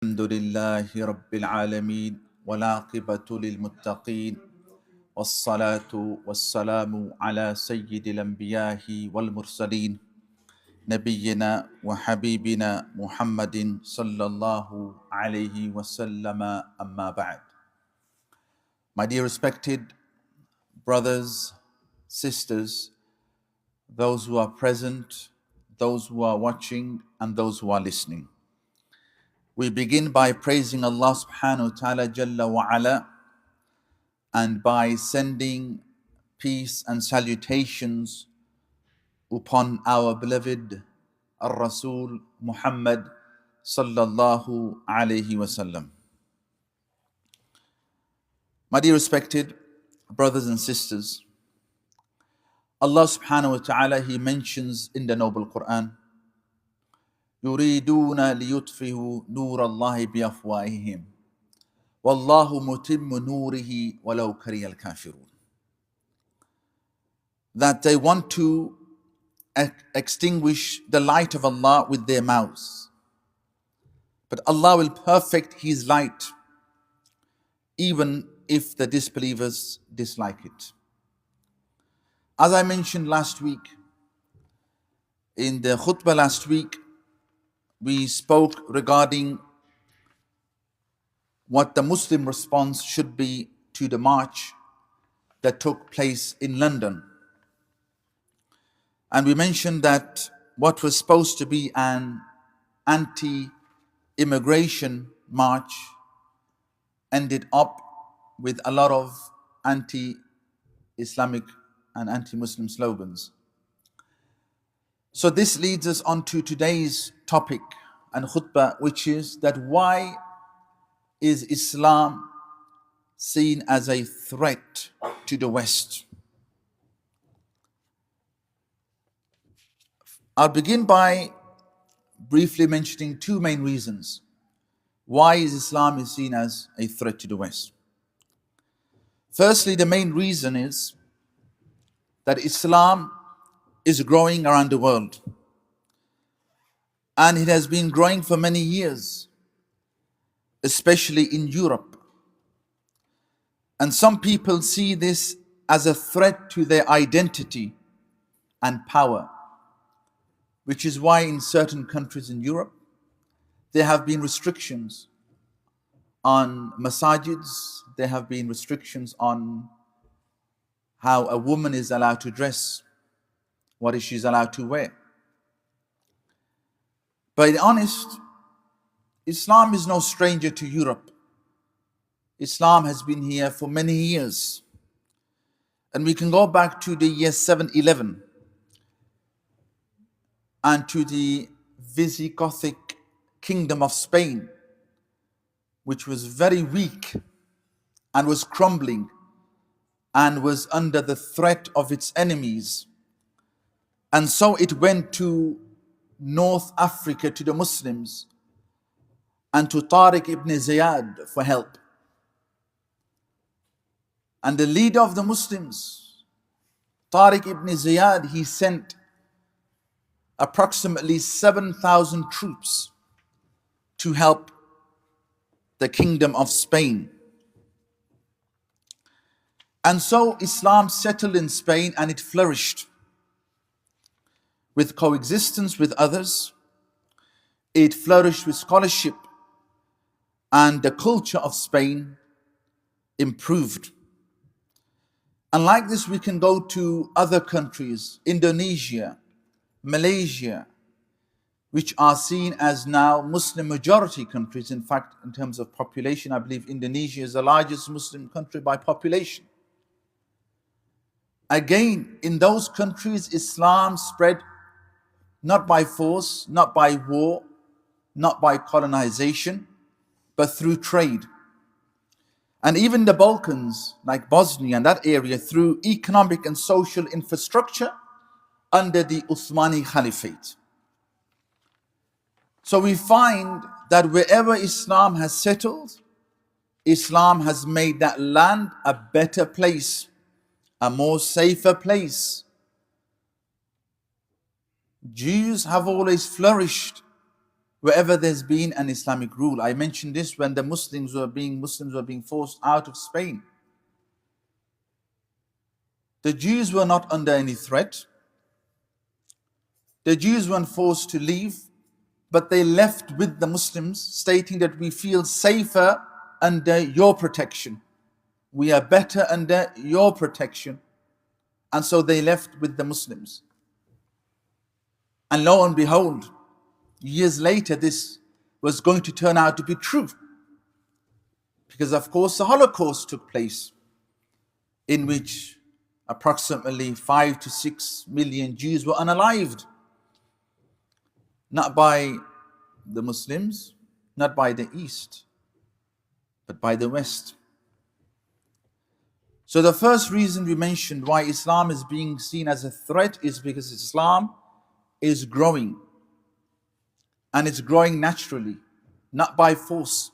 الحمد لله رب العالمين والعاقبة للمتقين والصلاة والسلام على سيد الأنبياء والمرسلين نبينا وحبيبنا محمد صلى الله عليه وسلم أما بعد. My dear respected brothers, sisters, those who are present, those who are watching and those who are listening. We begin by praising Allah subhanahu wa ta'ala Jalla wa ala and by sending peace and salutations upon our beloved Ar-Rasul Muhammad sallallahu alayhi wasallam. My dear respected brothers and sisters, Allah subhanahu wa ta'ala, He mentions in the Noble Quran, يريدون ليطفئوا نور الله بأفواههم والله متم نوره ولو كره الكافرون. That they want to extinguish the light of Allah with their mouths, but Allah will perfect His light even if the disbelievers dislike it. As I mentioned last week, in the khutbah last week, we spoke regarding what the Muslim response should be to the march that took place in London. And we mentioned that what was supposed to be an anti-immigration march ended up with a lot of anti-Islamic and anti-Muslim slogans. So this leads us on to today's topic and khutbah, which is that why is Islam seen as a threat to the West? I'll begin by briefly mentioning two main reasons why is Islam seen as a threat to the West. Firstly, the main reason is that Islam is growing around the world, and it has been growing for many years, especially in Europe. And some people see this as a threat to their identity and power, which is why in certain countries in Europe there have been restrictions on masajids, there have been restrictions on how a woman is allowed to dress, what is she's allowed to wear. But to be honest, Islam is no stranger to Europe. Islam has been here for many years. And we can go back to the year 711 and to the Visigothic kingdom of Spain, which was very weak and was crumbling and was under the threat of its enemies. And so it went to North Africa, to the Muslims, and to Tariq ibn Ziyad for help. And the leader of the Muslims, Tariq ibn Ziyad, he sent approximately 7,000 troops to help the kingdom of Spain. And so Islam settled in Spain and it flourished with coexistence with others. It flourished with scholarship, and the culture of Spain improved. And like this, we can go to other countries, Indonesia, Malaysia, which are seen as now Muslim majority countries. In fact, in terms of population, I believe Indonesia is the largest Muslim country by population. Again, in those countries, Islam spread not by force, not by war, not by colonization, but through trade. And even the Balkans, like Bosnia and that area, through economic and social infrastructure under the Uthmani Caliphate. So we find that wherever Islam has settled, Islam has made that land a better place, a more safer place. Jews have always flourished wherever there's been an Islamic rule. I mentioned this when the Muslims were being forced out of Spain. The Jews were not under any threat. The Jews weren't forced to leave, but they left with the Muslims, stating that we feel safer under your protection. We are better under your protection. And so they left with the Muslims. And lo and behold, years later, this was going to turn out to be true. Because of course the Holocaust took place, in which approximately 5 to 6 million Jews were unalived. Not by the Muslims, not by the East, but by the West. So the first reason we mentioned why Islam is being seen as a threat is because Islam is growing. And it's growing naturally, not by force.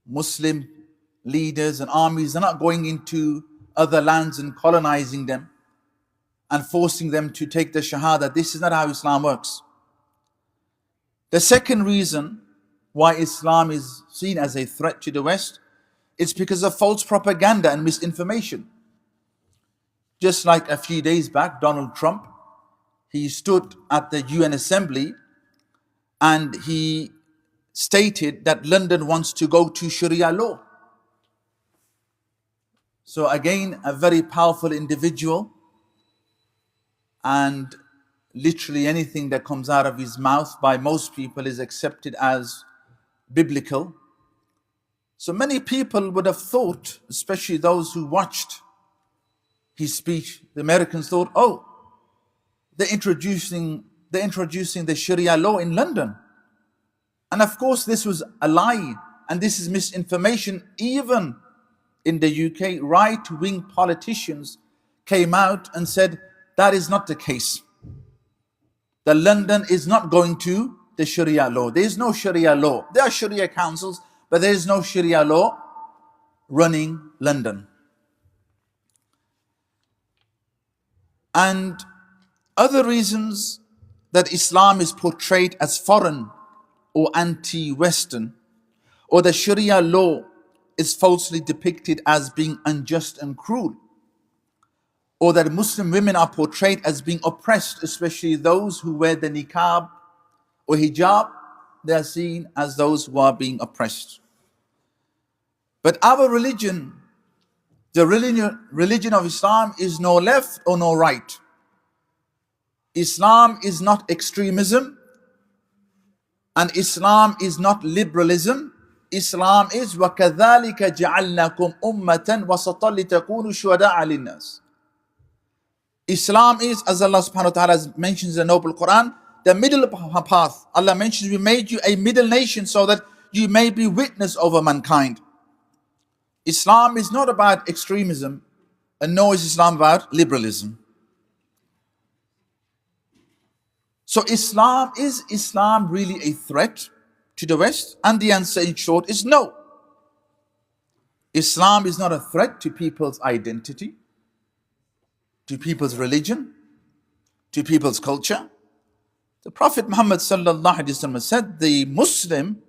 Muslim leaders and armies are not going into other lands and colonizing them and forcing them to take the Shahada. This is not how Islam works. The second reason why Islam is seen as a threat to the West is because of false propaganda and misinformation. Just like a few days back, Donald Trump, he stood at the UN Assembly and he stated that London wants to go to Sharia law. So again, a very powerful individual, and literally anything that comes out of his mouth by most people is accepted as biblical. So many people would have thought, especially those who watched his speech, the Americans thought, oh, they're introducing the Sharia law in London. And of course this was a lie, and this is misinformation. Even in the UK, right-wing politicians came out and said that is not the case. That London is not going to the Sharia law. There is no Sharia law. There are Sharia councils, but there is no Sharia law running London. And other reasons that Islam is portrayed as foreign or anti-Western, or the Sharia law is falsely depicted as being unjust and cruel, or that Muslim women are portrayed as being oppressed, especially those who wear the niqab or hijab, they are seen as those who are being oppressed. But our religion, the religion of Islam, is no left or no right. Islam is not extremism, and Islam is not liberalism. Islam is وَكَذَلِكَ جَعَلْنَاكُمْ أُمَّةً وَسَطًا لِتَكُونُوا شُهَدَاءَ عَلَى النَّاسِ. Islam is, as Allah subhanahu wa ta'ala mentions in the Noble Quran, the middle path. Allah mentions, we made you a middle nation so that you may be witness over mankind. Islam is not about extremism, and nor is Islam about liberalism. So is Islam really a threat to the West? And the answer in short is no. Islam is not a threat to people's identity, to people's religion, to people's culture. The Prophet Muhammad sallallahu alaihi wasallam said, the Muslim,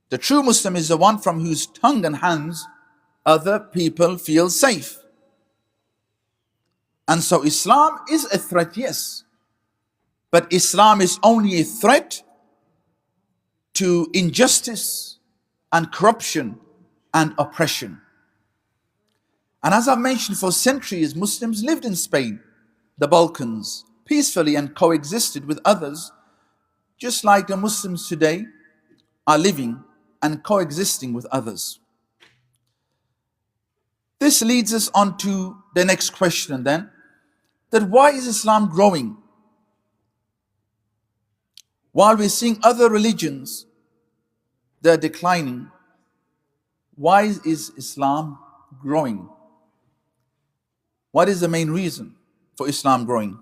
the true Muslim, is the one from whose tongue and hands other people feel safe. And so Islam is a threat, yes. But Islam is only a threat to injustice and corruption and oppression. And as I've mentioned, for centuries, Muslims lived in Spain, the Balkans, peacefully and coexisted with others, just like the Muslims today are living and coexisting with others. This leads us on to the next question then, that why is Islam growing? While we're seeing other religions, they're declining, why is Islam growing? What is the main reason for Islam growing?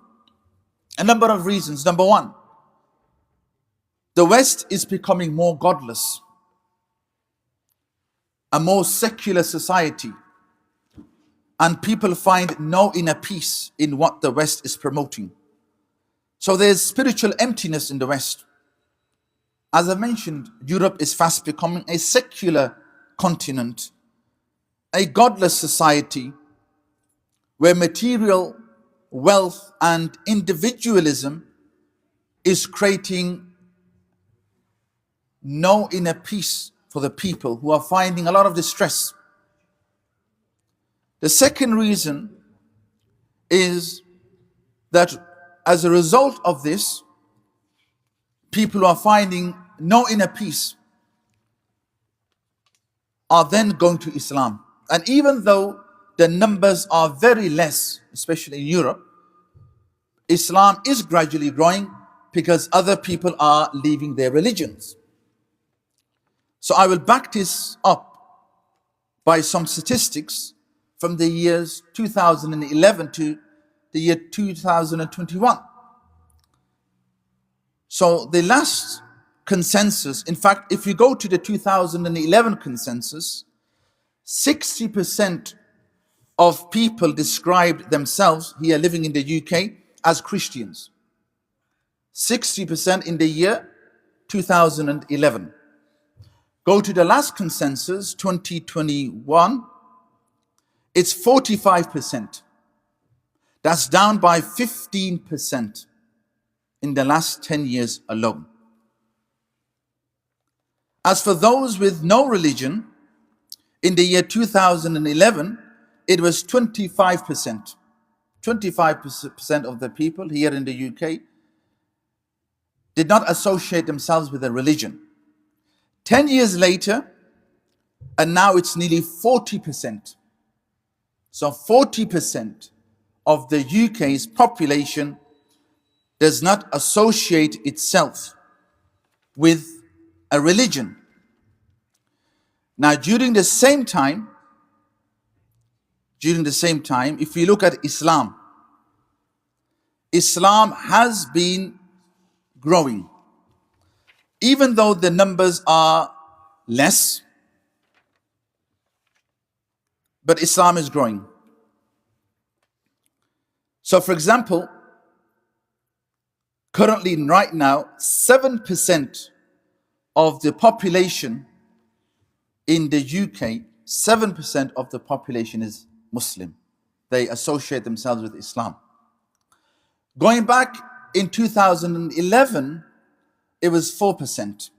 A number of reasons. Number one, the West is becoming more godless, a more secular society, and people find no inner peace in what the West is promoting. So there's spiritual emptiness in the West. As I mentioned, Europe is fast becoming a secular continent, a godless society where material wealth and individualism is creating no inner peace for the people who are finding a lot of distress. The second reason is that as a result of this, people who are finding no inner peace are then going to Islam. And even though the numbers are very less, especially in Europe, Islam is gradually growing because other people are leaving their religions. So I will back this up by some statistics from the years 2011 to the year 2021. So the last consensus, in fact, if you go to the 2011 consensus, 60% of people described themselves here living in the UK as Christians. 60% in the year 2011. Go to the last consensus, 2021, it's 45%. That's down by 15% in the last 10 years alone. As for those with no religion, in the year 2011, it was 25%. 25% of the people here in the UK did not associate themselves with a religion. 10 years later, and now it's nearly 40%. So 40% of the UK's population does not associate itself with a religion. Now, during the same time, if we look at Islam, Islam has been growing. Even though the numbers are less, but Islam is growing. So for example, currently right now, 7% of the population in the UK, 7% of the population is Muslim. They associate themselves with Islam. Going back in 2011, it was 4%.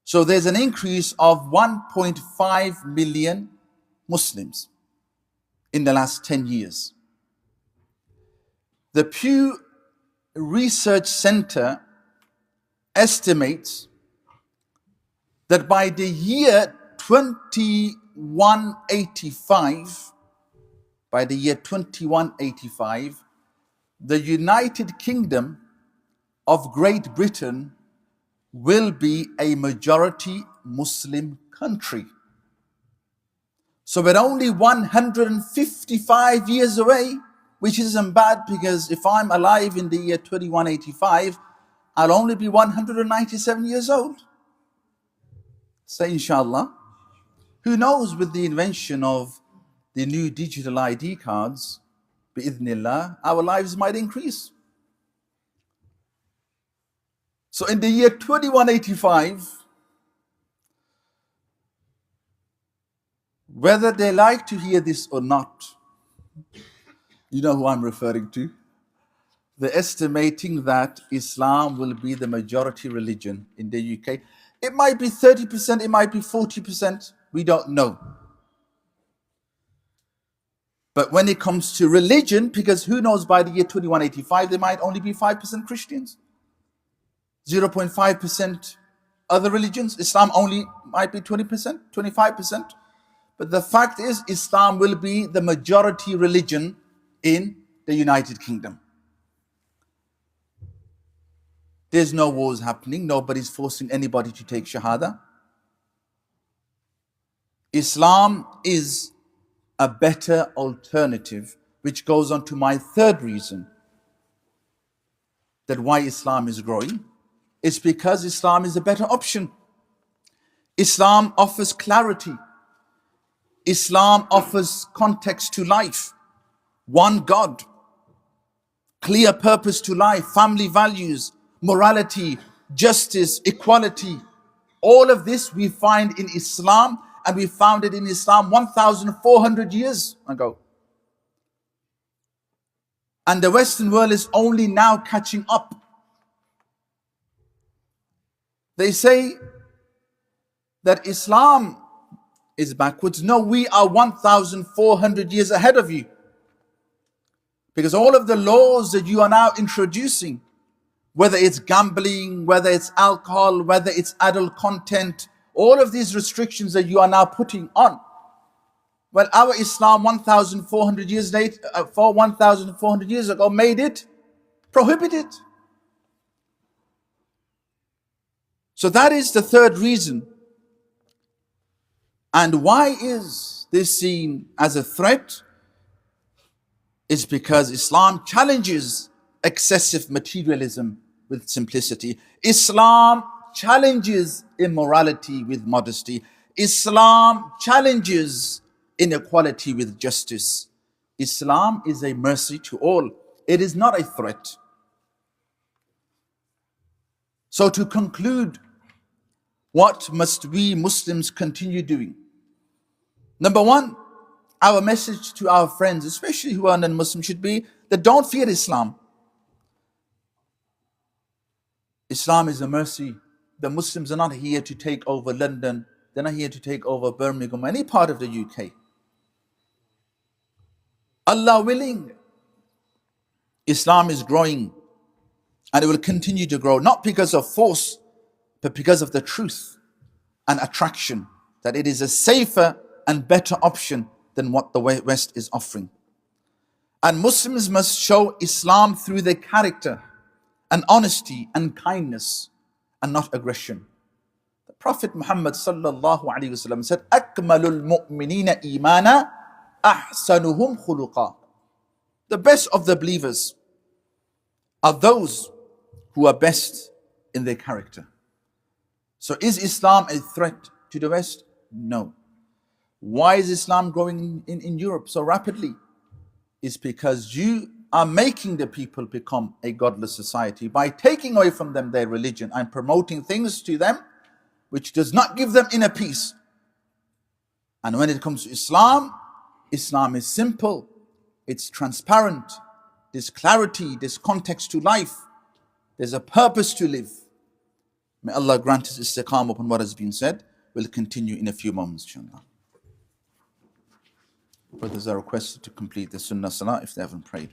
So there's an increase of 1.5 million Muslims in the last 10 years. The Pew Research Center estimates that by the year 2185, the United Kingdom of Great Britain will be a majority Muslim country. So we're only 155 years away, which isn't bad, because if I'm alive in the year 2185, I'll only be 197 years old. Say inshallah. Who knows, with the invention of the new digital ID cards, bi'idhnillah, our lives might increase. So in the year 2185, whether they like to hear this or not, you know who I'm referring to, they're estimating that Islam will be the majority religion in the UK. It might be 30%, it might be 40%, we don't know. But when it comes to religion, because who knows, by the year 2185, there might only be 5% Christians. 0.5% other religions. Islam only might be 20%, 25%. But the fact is, Islam will be the majority religion in the United Kingdom. There's no wars happening. Nobody's forcing anybody to take Shahada. Islam is a better alternative, which goes on to my third reason that why Islam is growing. It's because Islam is a better option. Islam offers clarity. Islam offers context to life. One God, clear purpose to life, family values, morality, justice, equality. All of this we find in Islam, and we found it in Islam 1,400 years ago. And the Western world is only now catching up. They say that Islam is backwards. No, we are 1,400 years ahead of you. Because all of the laws that you are now introducing, whether it's gambling, whether it's alcohol, whether it's adult content, all of these restrictions that you are now putting on, well, our Islam 1,400 years later, 1,400 years ago, made it prohibited. So that is the third reason. And why is this seen as a threat? It's because Islam challenges excessive materialism with simplicity. Islam challenges immorality with modesty. Islam challenges inequality with justice. Islam is a mercy to all. It is not a threat. So to conclude, what must we Muslims continue doing? Number one, our message to our friends, especially who are non-Muslim, should be that don't fear Islam. Islam is a mercy. The Muslims are not here to take over London. They're not here to take over Birmingham, any part of the UK. Allah willing, Islam is growing, and it will continue to grow, not because of force, but because of the truth and attraction, that it is a safer and better option than what the West is offering. And Muslims must show Islam through their character and honesty and kindness, and not aggression. The Prophet Muhammad sallallahu alaihi wasallam said, "Akmalul mu'minina imana, ahsanuhum khuluqa." The best of the believers are those who are best in their character. So is Islam a threat to the West? No. Why is Islam growing in Europe so rapidly? It's because you are making the people become a godless society by taking away from them their religion and promoting things to them which does not give them inner peace. And when it comes to Islam, Islam is simple, it's transparent, there's clarity, there's context to life, there's a purpose to live. May Allah grant us istiqamah upon what has been said. We'll continue in a few moments, inshallah. Brothers are requested to complete the Sunnah Salah if they haven't prayed.